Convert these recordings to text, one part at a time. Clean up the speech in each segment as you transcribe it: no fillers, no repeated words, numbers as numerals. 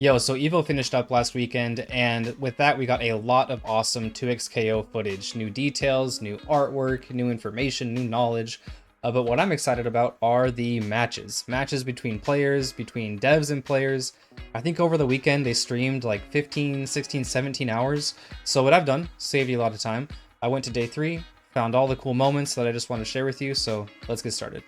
Yo, so EVO finished up last weekend, and with that, we got a lot of awesome 2xKO footage. New details, new artwork, new information, new knowledge. But what I'm excited about are the matches. Matches between players, between devs and players. I think over the weekend they streamed like 15, 16, 17 hours. So what I've done, saved you a lot of time. I went to day 3, found all the cool moments that I just want to share with you, so let's get started.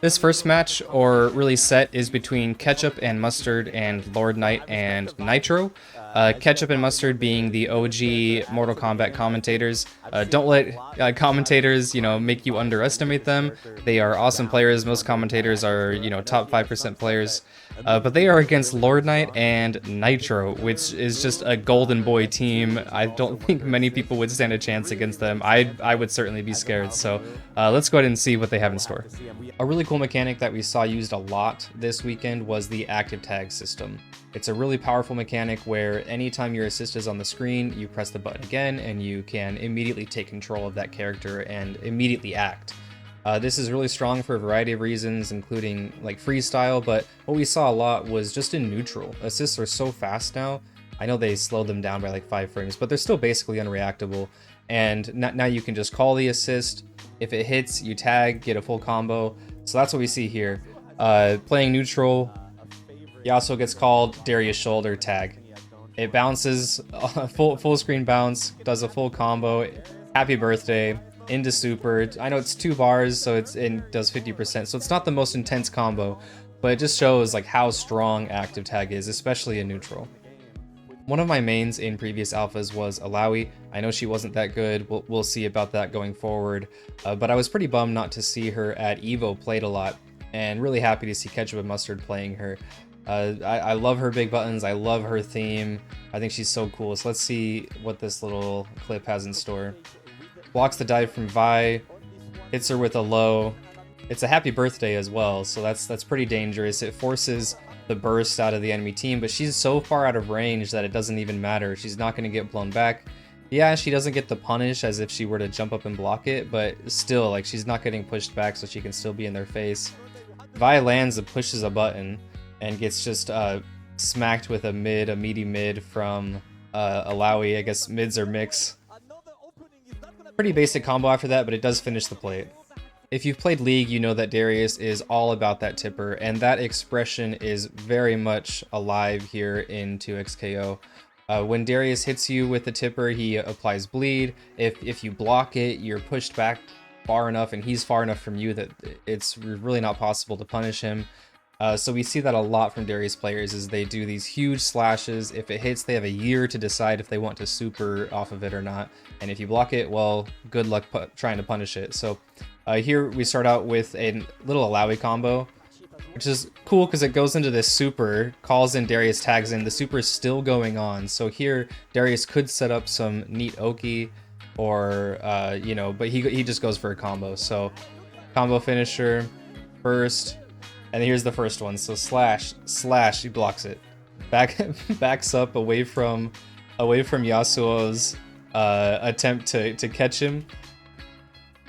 This first match, or really set, is between Ketchup and Mustard and Lord Knight and Nitro. Ketchup and Mustard being the OG Mortal Kombat commentators. Don't let commentators, make you underestimate them. They are awesome players. Most commentators are, top 5% players. But they are against Lord Knight and Nitro, which is just a golden boy team. I don't think many people would stand a chance against them. I would certainly be scared. So let's go ahead and see what they have in store. A really cool mechanic that we saw used a lot this weekend was the active tag system. It's a really powerful mechanic where anytime your assist is on the screen, you press the button again and you can immediately take control of that character and immediately act. This is really strong for a variety of reasons, including like freestyle, but what we saw a lot was just in neutral. Assists are so fast now. I know they slowed them down by like 5 frames, but they're still basically unreactable. And now you can just call the assist. If it hits, you tag, get a full combo. So that's what we see here. Playing neutral, Yasuo gets called, Darius shoulder tag. It bounces, full screen bounce, does a full combo, happy birthday, into super. I know it's 2 bars, so it does 50%, so it's not the most intense combo, but it just shows like how strong active tag is, especially in neutral. One of my mains in previous alphas was Alawi. I know she wasn't that good. We'll see about that going forward. But I was pretty bummed not to see her at EVO played a lot, and really happy to see Ketchup and Mustard playing her. I love her big buttons. I love her theme. I think she's so cool. So let's see what this little clip has in store. Blocks the dive from Vi, hits her with a low. It's a happy birthday as well, so that's pretty dangerous. It forces the burst out of the enemy team, but she's so far out of range that it doesn't even matter. She's not going to get blown back. Yeah, she doesn't get the punish as if she were to jump up and block it, but still, like, she's not getting pushed back, so she can still be in their face. Vi lands and pushes a button and gets just smacked with a meaty mid from Alawi. I guess mids are mix. Pretty basic combo after that, but it does finish the plate. If you've played League, you know that Darius is all about that tipper, and that expression is very much alive here in 2xKO. When Darius hits you with the tipper, he applies bleed. If you block it, you're pushed back far enough, and he's far enough from you that it's really not possible to punish him. So we see that a lot from Darius players, is they do these huge slashes. If it hits, they have a year to decide if they want to super off of it or not. And if you block it, well, good luck trying to punish it. So here we start out with a little Alawi combo, which is cool because it goes into this super, calls in, Darius tags in, the super is still going on. So here Darius could set up some neat Oki or, but he just goes for a combo. So combo finisher, burst, and here's the first one. So slash, he blocks it. Backs up away from Yasuo's attempt to catch him.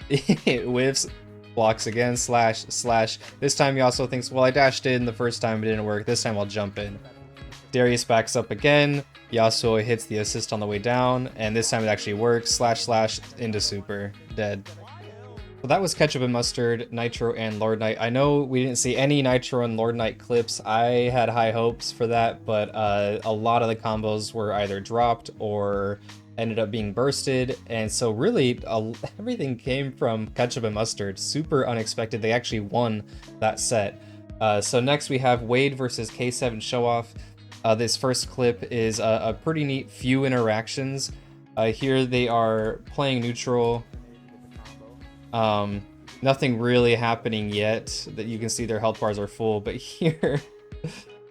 It whiffs, blocks again, slash. This time Yasuo thinks, well, I dashed in the first time, it didn't work. This time I'll jump in. Darius backs up again. Yasuo hits the assist on the way down, and this time it actually works. Slash into super, dead. So that was Ketchup and Mustard, Nitro, and Lord Knight. I know we didn't see any Nitro and Lord Knight clips. I had high hopes for that, but a lot of the combos were either dropped or ended up being bursted, and so really everything came from Ketchup and Mustard. Super unexpected. They actually won that set. So next we have Wade versus K7 Showoff. This first clip is a pretty neat few interactions. Here they are playing neutral. Nothing really happening yet. That you can see their health bars are full, but here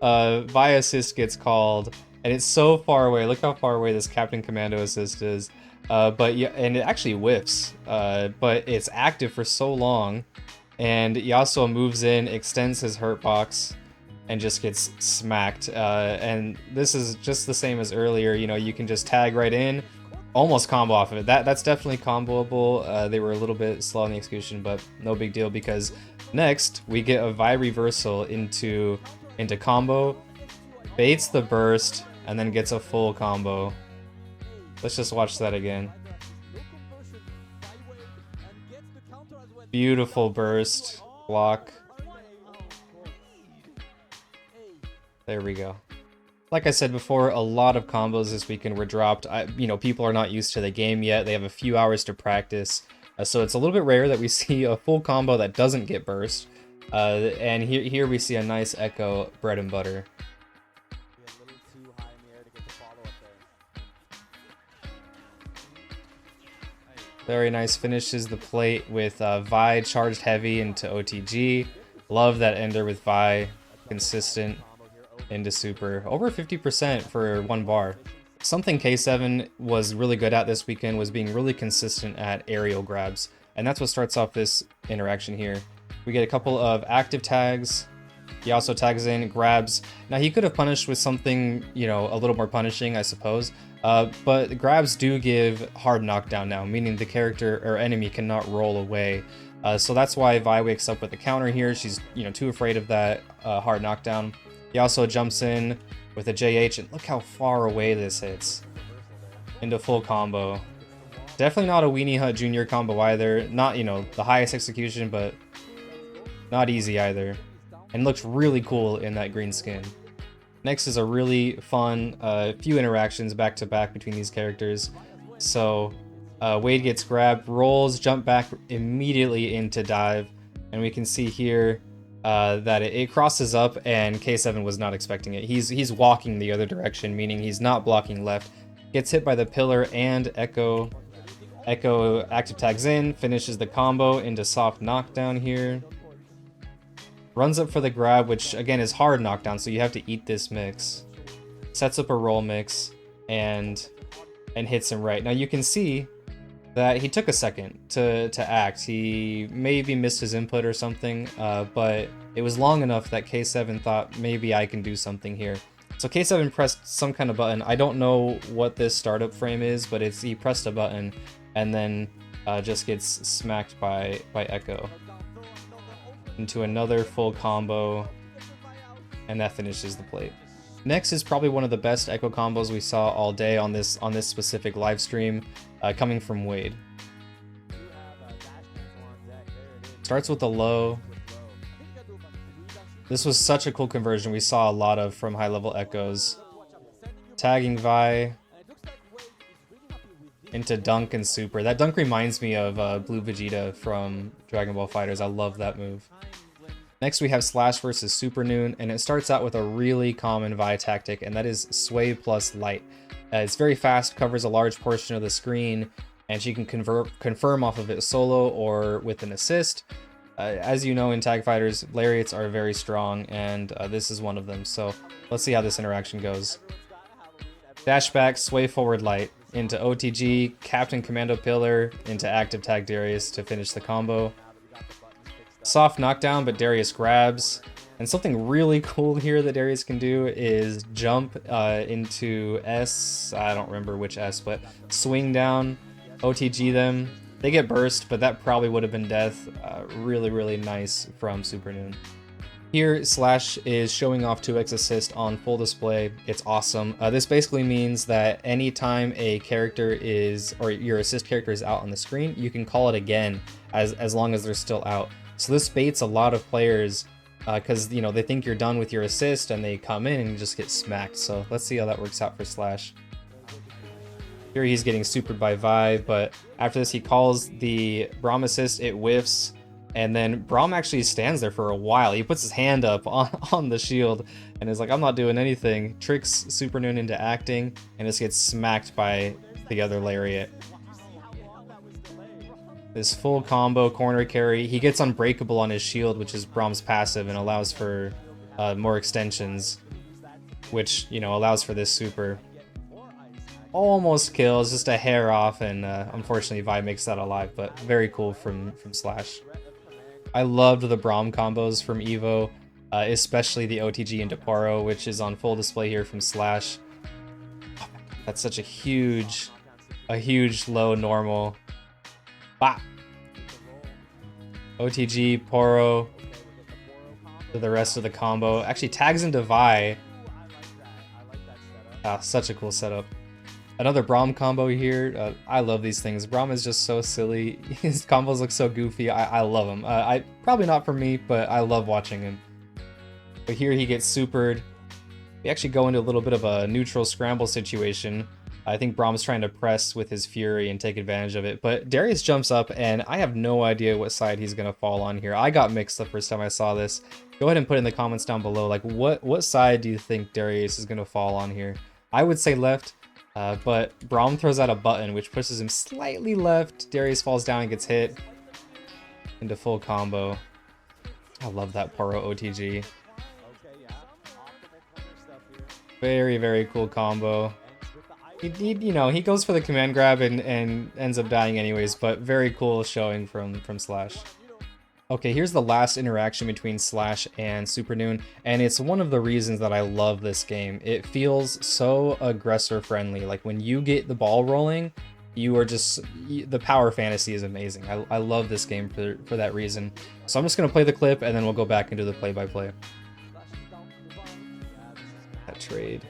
Vi assist gets called, and it's so far away. Look how far away this Captain Commando assist is. But yeah, and it actually whiffs, but it's active for so long, and Yasuo moves in, extends his hurt box, and just gets smacked. And this is just the same as earlier. You can just tag right in, almost combo off of it. That's definitely comboable. They were a little bit slow in the execution, but no big deal, because next we get a Vi reversal into combo. Baits the burst and then gets a full combo. Let's just watch that again. Beautiful burst. Block. There we go. Like I said before, a lot of combos this weekend were dropped. People are not used to the game yet. They have a few hours to practice. So it's a little bit rare that we see a full combo that doesn't get burst. And here we see a nice Echo bread and butter. Very nice, finishes the plate with Vi charged heavy into OTG. Love that ender with Vi, consistent into super. Over 50% for one bar. Something K7 was really good at this weekend was being really consistent at aerial grabs. And that's what starts off this interaction here. We get a couple of active tags. He also tags in, grabs. Now he could have punished with something, a little more punishing, I suppose. But grabs do give hard knockdown now, meaning the character or enemy cannot roll away. So that's why Vi wakes up with a counter here. She's, too afraid of that hard knockdown. He also jumps in with a JH, and look how far away this hits. Into full combo. Definitely not a Weenie Hut Jr. combo either. Not, the highest execution, but not easy either. And looks really cool in that green skin. Next is a really fun few interactions back to back between these characters. So Wade gets grabbed, rolls, jump back immediately into dive, and we can see here that it crosses up, and K7 was not expecting it. He's walking the other direction, meaning he's not blocking left. Gets hit by the pillar and Echo. Echo active tags in, finishes the combo into soft knockdown here. Runs up for the grab, which again is hard knockdown, so you have to eat this mix. Sets up a roll mix and hits him right. Now you can see that he took a second to act. He maybe missed his input or something, but it was long enough that K7 thought maybe I can do something here. So K7 pressed some kind of button. I don't know what this startup frame is, but he pressed a button and then just gets smacked by Echo. Into another full combo, and that finishes the plate. Next is probably one of the best Echo combos we saw all day on this specific live stream, coming from Wade. Starts with a low. This was such a cool conversion we saw a lot of from high level Echoes. Tagging Vi into dunk and super. That dunk reminds me of Blue Vegeta from Dragon Ball FighterZ. I love that move. Next we have Slash versus Super Noon, and it starts out with a really common Vi tactic, and that is Sway plus Light. It's very fast, covers a large portion of the screen, and she can confirm off of it solo or with an assist. As you know, in tag fighters, lariats are very strong, and this is one of them. So let's see how this interaction goes. Dash back, Sway forward Light into OTG, Captain Commando Pillar into active tag Darius to finish the combo. Soft knockdown, but Darius grabs. And something really cool here that Darius can do is jump into S, I don't remember which S, but swing down, OTG them. They get burst, but that probably would have been death. Really, really nice from Super Noon. Here, Slash is showing off 2x assist on full display. It's awesome. This basically means that anytime a character is, or your assist character is out on the screen, you can call it again as long as they're still out. So this baits a lot of players because they think you're done with your assist and they come in and you just get smacked. So let's see how that works out for Slash. Here he's getting supered by Vi, but after this he calls the Braum assist, it whiffs. And then Braum actually stands there for a while. He puts his hand up on the shield and is like, I'm not doing anything. Tricks Super Noon into acting and just gets smacked by the other lariat. This full combo corner carry. He gets unbreakable on his shield, which is Braum's passive and allows for more extensions, which, allows for this super. Almost kills, just a hair off, and unfortunately Vi makes that alive, but very cool from Slash. I loved the Braum combos from EVO, especially the OTG into Poro, which is on full display here from Slash. That's such a huge low normal. Bah! OTG, Poro, to the rest of the combo. Actually tags into Vi, Ah, such a cool setup. Another Braum combo here. I love these things. Braum is just so silly. His combos look so goofy. I love him. I probably not for me, but I love watching him. But here he gets supered. We actually go into a little bit of a neutral scramble situation. I think Braum's trying to press with his Fury and take advantage of it. But Darius jumps up, and I have no idea what side he's going to fall on here. I got mixed the first time I saw this. Go ahead and put in the comments down below, like, what side do you think Darius is going to fall on here? I would say left. But Braum throws out a button, which pushes him slightly left. Darius falls down and gets hit into full combo. I love that Paro OTG. Very, very cool combo. You know, he goes for the command grab and ends up dying anyways, but very cool showing from Slash. Okay, here's the last interaction between Slash and Supernoon, and it's one of the reasons that I love this game. It feels so aggressor friendly. Like when you get the ball rolling, you are just, the power fantasy is amazing. I love this game for that reason. So I'm just gonna play the clip and then we'll go back into the play-by-play. That trade.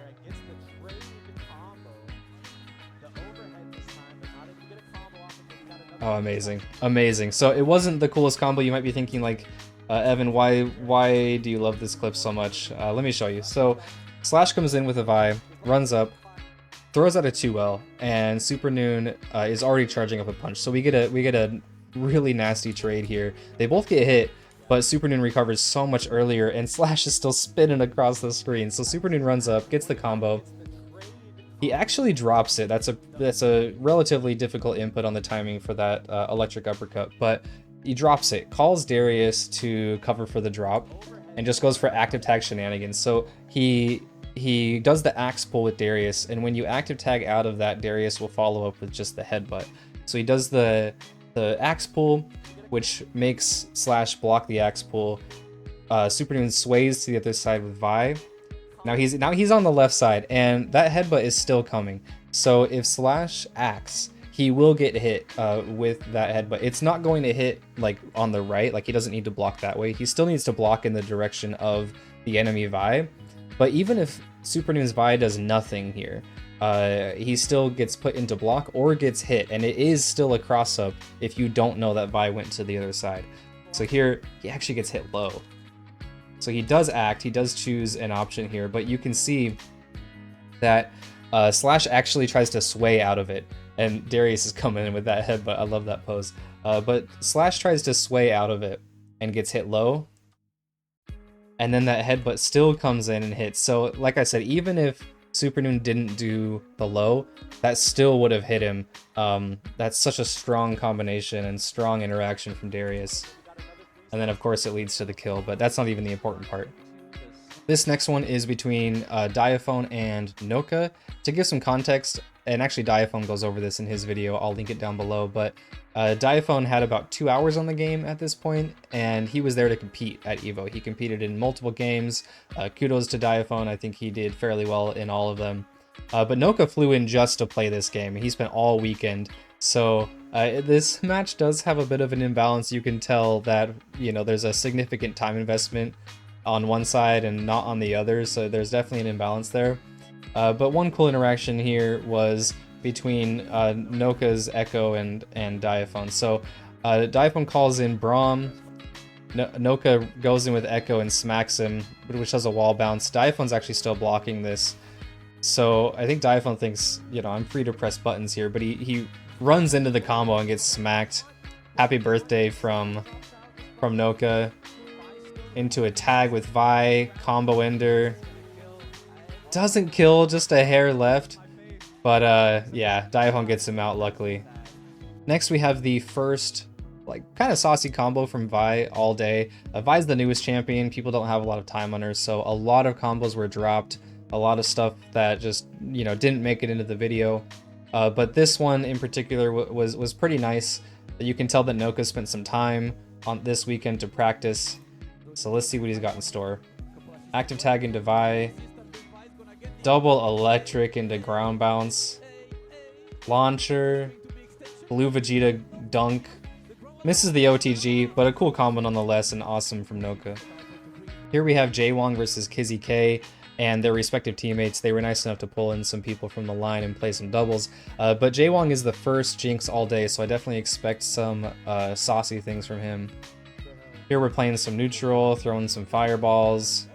Oh, amazing. Amazing. So it wasn't the coolest combo. You might be thinking like, Evan, why do you love this clip so much? Let me show you. So Slash comes in with a Vi, runs up, throws out a 2L, and Supernoon is already charging up a punch. So we get a really nasty trade here. They both get hit, but Supernoon recovers so much earlier, and Slash is still spinning across the screen. So Supernoon runs up, gets the combo. He actually drops it. That's a relatively difficult input on the timing for that electric uppercut, but he drops it, calls Darius to cover for the drop, and just goes for active tag shenanigans. So he does the axe pull with Darius, and when you active tag out of that, Darius will follow up with just the headbutt. So he does the axe pull, which makes Slash block the axe pull. Supernoon sways to the other side with Vi. Now he's on the left side, and that headbutt is still coming. So if Slash acts, he will get hit with that headbutt. It's not going to hit like on the right, like he doesn't need to block that way. He still needs to block in the direction of the enemy Vi. But even if Supernoon's Vi does nothing here, he still gets put into block or gets hit, and it is still a cross-up if you don't know that Vi went to the other side. So here, he actually gets hit low. So he does act, he does choose an option here, but you can see that Slash actually tries to sway out of it, and Darius is coming in with that headbutt. I love that pose. But Slash tries to sway out of it and gets hit low, and then that headbutt still comes in and hits. So like I said, even if Supernoon didn't do the low, that still would have hit him. That's such a strong combination and strong interaction from Darius. And then of course it leads to the kill, but that's not even the important part. This next one is between Diaphone and Noka. To give some context, and actually Diaphone goes over this in his video, I'll link it down below, but Diaphone had about 2 hours on the game at this point, and he was there to compete at EVO. He competed in multiple games. Kudos to Diaphone, I think he did fairly well in all of them. But Noka flew in just to play this game. He spent all weekend. So this match does have a bit of an imbalance. You can tell that, you know, there's a significant time investment on one side and not on the other, so there's definitely an imbalance there. But one cool interaction here was between Noka's Echo and Diaphone. So Diaphone calls in Braum, Noka goes in with Echo and smacks him, which does a wall bounce. Diaphone's actually still blocking this. So I think Diaphone thinks, you know, I'm free to press buttons here, but he runs into the combo and gets smacked. Happy birthday from Noka. Into a tag with Vi, combo ender. Doesn't kill, just a hair left. But yeah, Diaphone gets him out luckily. Next we have the first, like, kind of saucy combo from Vi all day. Vi's the newest champion, people don't have a lot of time on her, so a lot of combos were dropped. A lot of stuff that just, you know, didn't make it into the video. But this one in particular was pretty nice. You can tell that Noka spent some time on this weekend to practice. So let's see what he's got in store. Active tag into Vi. Double electric into ground bounce. Launcher. Blue Vegeta dunk. Misses the OTG, but a cool combo nonetheless and awesome from Noka. Here we have Jaewong versus Kizzy K. and their respective teammates, they were nice enough to pull in some people from the line and play some doubles. But Jaewong is the first Jinx all day, so I definitely expect some saucy things from him. Here we're playing some neutral, throwing some fireballs.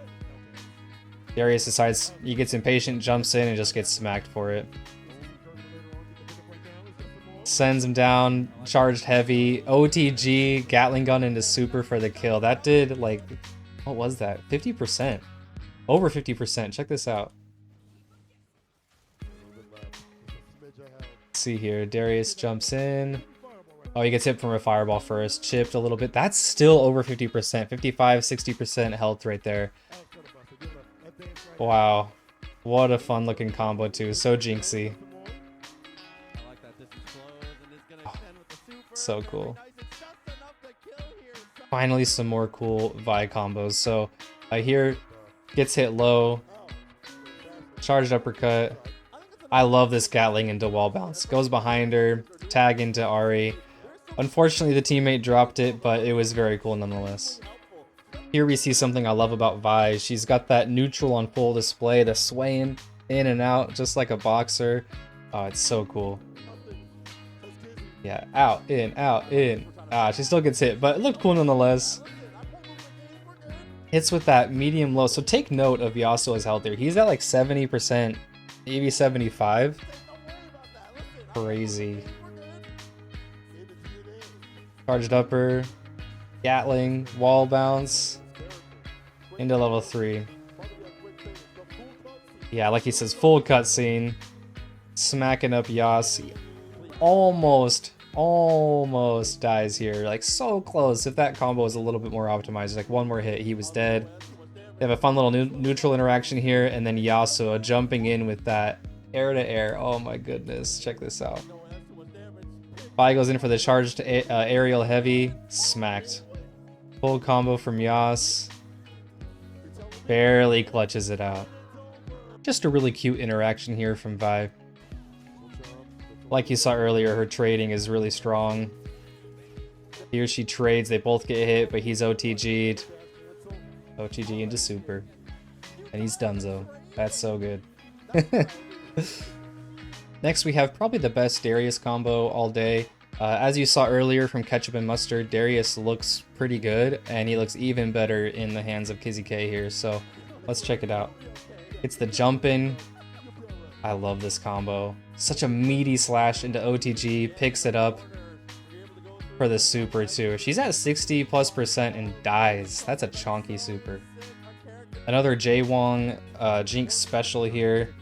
Darius decides, he gets impatient, jumps in, and just gets smacked for it. Sends him down, charged heavy, OTG, Gatling gun into super for the kill. That did, like, what was that? 50%. Over 50%. Check this out. Let's see here. Darius jumps in. Oh, he gets hit from a fireball first. Chipped a little bit. That's still over 50%. 55, 60% health right there. Wow. What a fun looking combo too. So jinxy. Oh, so cool. Finally some more cool Vi combos. So here gets hit low. Charged uppercut. I love this Gatling into wall bounce. Goes behind her. Tag into Ari. Unfortunately, the teammate dropped it, but it was very cool nonetheless. Here we see something I love about Vi. She's got that neutral on full display, the swaying in and out, just like a boxer. Oh, it's so cool. Yeah, out, in, out, in. Ah, she still gets hit, but it looked cool nonetheless. Hits with that medium low. So take note of Yasuo's health here. He's at like 70%, maybe 75. Crazy. Charged upper, Gatling, wall bounce, into level 3. Yeah, like he says, full cutscene, smacking up Yas. Almost dies here, like so close. If that combo was a little bit more optimized, like one more hit, he was dead. They have a fun little neutral interaction here, and then Yasuo jumping in with that air to air. Oh my goodness, check this out. Vi goes in for the charged aerial heavy, smacked. Full combo from Yas. Barely clutches it out. Just a really cute interaction here from Vi. Like you saw earlier, her trading is really strong. Here she trades, they both get hit, but he's OTG'd. OTG into super. And he's donezo. That's so good. Next, we have probably the best Darius combo all day. As you saw earlier from Ketchup and Mustard, Darius looks pretty good, and he looks even better in the hands of Kizzy K here, so let's check it out. It's the jump in. I love this combo. Such a meaty slash into OTG, picks it up for the super too. She's at 60+% and dies. That's a chonky super. Another Jaewong Jinx special here.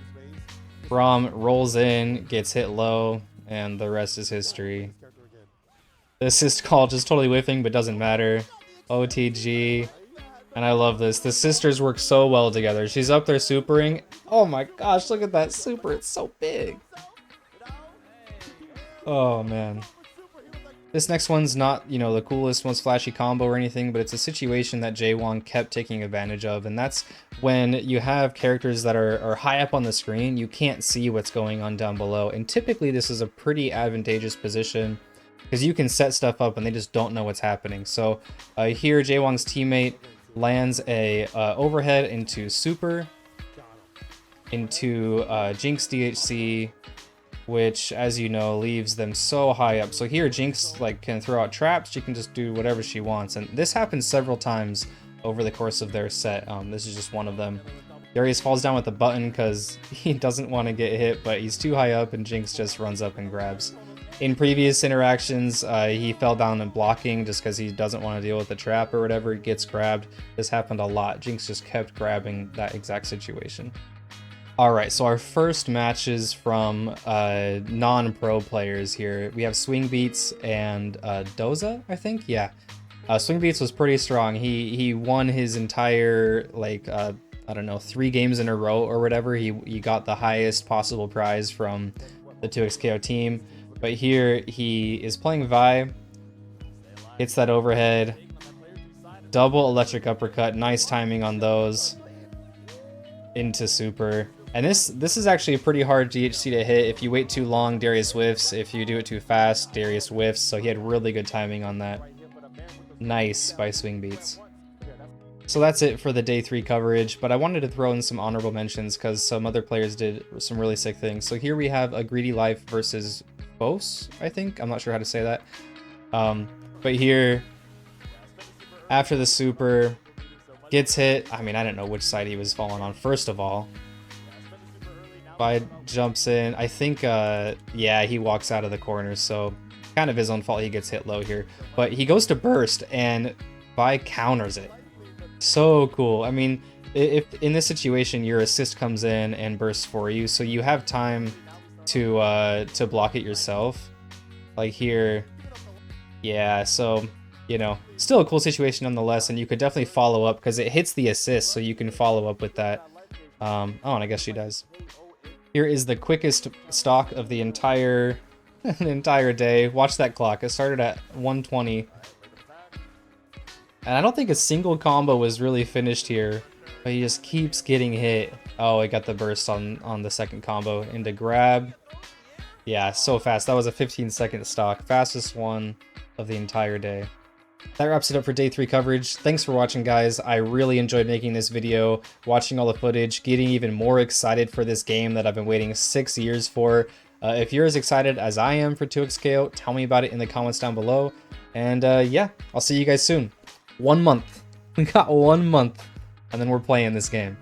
Braum rolls in, gets hit low, and the rest is history. The assist call just totally whiffing, but doesn't matter. OTG. And I love this. The sisters work so well together. She's up there supering. Oh my gosh, look at that super. It's so big. Oh man. This next one's not, you know, the coolest, most flashy combo or anything, but it's a situation that Jaewong kept taking advantage of, and that's when you have characters that are high up on the screen, you can't see what's going on down below, and typically this is a pretty advantageous position because you can set stuff up and they just don't know what's happening. So here Jaewong's teammate lands a overhead into super, into Jinx DHC, which, as you know, leaves them so high up. So here Jinx like can throw out traps, she can just do whatever she wants, and this happens several times over the course of their set. This is just one of them. Darius falls down with the button because he doesn't want to get hit, but he's too high up and Jinx just runs up and grabs. In previous interactions, he fell down and blocking just because he doesn't want to deal with the trap or whatever, he gets grabbed. This happened a lot. Jinx just kept grabbing that exact situation. Alright, so our first matches from non-pro players here. We have Swing Beats and Doza, I think? Yeah. Swing Beats was pretty strong. He won his entire, like, I don't know, 3 games in a row or whatever. He got the highest possible prize from the 2xKO team. But here he is playing Vi. Hits that overhead. Double electric uppercut. Nice timing on those. Into super. And this is actually a pretty hard DHC to hit. If you wait too long, Darius whiffs. If you do it too fast, Darius whiffs. So he had really good timing on that. Nice by Swing Beats. So that's it for the day 3 coverage, but I wanted to throw in some honorable mentions because some other players did some really sick things. So here we have a Greedy Life versus Bose, I think. I'm not sure how to say that. But here, after the super, gets hit. I mean, I don't know which side he was falling on, first of all. Bi jumps in. I think, yeah, he walks out of the corner, so kind of his own fault he gets hit low here. But he goes to burst, and Bi counters it. So cool. I mean, if in this situation your assist comes in and bursts for you, so you have time to block it yourself. Like here, yeah. So you know, still a cool situation nonetheless, and you could definitely follow up because it hits the assist, so you can follow up with that. Oh, and I guess she does. Here is the quickest stock of the entire day. Watch that clock. It started at 120. And I don't think a single combo was really finished here, but he just keeps getting hit. Oh, he got the burst on the second combo into grab. Yeah, so fast. That was a 15-second stock. Fastest one of the entire day. That wraps it up for day 3 coverage. Thanks for watching, guys. I really enjoyed making this video, watching all the footage, getting even more excited for this game that I've been waiting 6 years for. If you're as excited as I am for 2xKO, tell me about it in the comments down below. And yeah, I'll see you guys soon. 1 month. We got 1 month, and then we're playing this game.